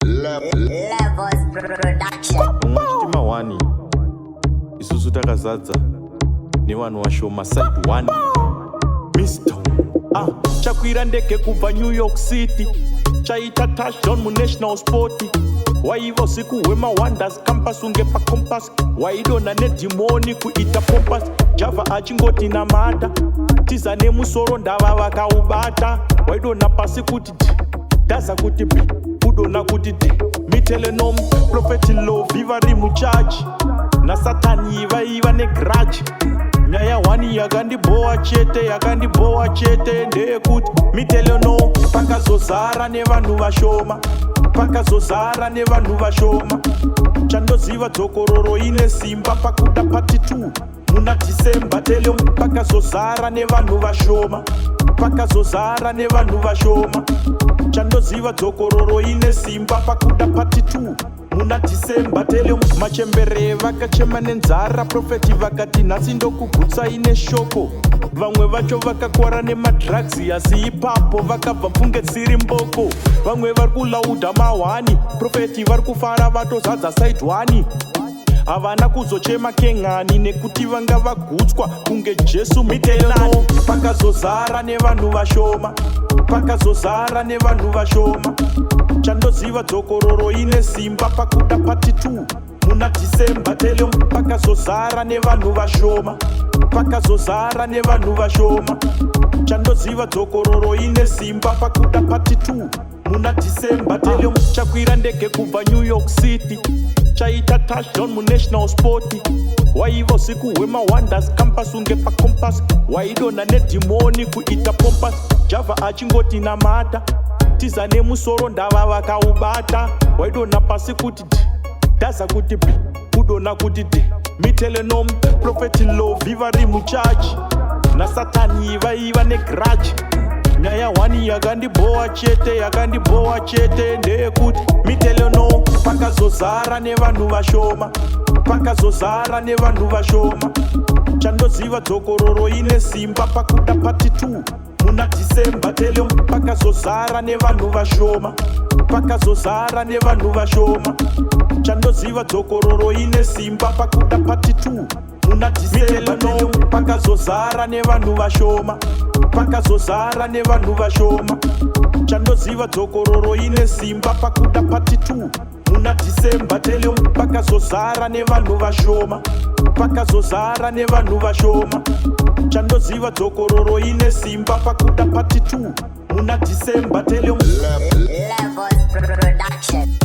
Levels Production. Umwachitima wani isusu takazadza nevanhu vashoma side 1 Mr. chakwira ndege kubva New York City chaita touchdown munational sport waiva usiku hwemawonders campus unge pacompass waidonha nedhimoni kuita pompas java achingoti namata tiza nemusoro ndava vakaubata waidonha pasi kuti daza kuti b udonha kuti d mitelenom profeti love ivari muchachi nasatani ivaiva negrudge nyaya 1 yakandibowa chete ndeyekuti miteleno pakazozara nevanhu vashoma chandoziva dzokororo ine simba pakuda pati 2 muna December tele pakazozara nevanhu vashoma chandoziva dzokororo ine simba pakuda pati 2 muna December tele machembere vakachema nenzara profeti vakati nhasi ndokugutsa ine shoko vamwe vacho vakakwara nemadrugs asi ipapo vakabva pfunge dziri mboko vamwe vari kulaudha mahwani profeti vari kufara vatozadza side 1 havana kuzochema keng'ani nekuti vanga vagutswa kunge Jesu mitelano pakazozara nevanhu vashoma chandoziva dzokororo ine simba pakuda pati 2 muna December tele pakazozara nevanhu vashoma chandoziva dzokororo ine simba pakuda pati 2 muna December tele chakwira ndege kubva New York City chaita touchdown munational sport waiva usiku hwemawonders campus unge pacompass waidonha nedhimoni kuita pompas java achingoti namata tiza nemusoro ndava vakaubata waidonha pasi kuti d daza kuti b udonha kuti d mitelenom profeti love ivari muchachi nasatani ivaiva negrudge nyaya 1 yakandibowa chete ndeyekuti miteleno pakazozara nevanhu vashoma chandoziva dzokororo ine simba pakuda pati 2 muna December tele pakazozara nevanhu vashoma chandoziva dzokororo ine simba pakuda pati 2 muna December tele pakazozara nevanhu vashoma chandoziva dzokororo ine simba pakuda pati 2 muna December tele pakazozara nevanhu vashoma chandoziva dzokororo ine simba pakuda pati 2 muna December tele Levels Production.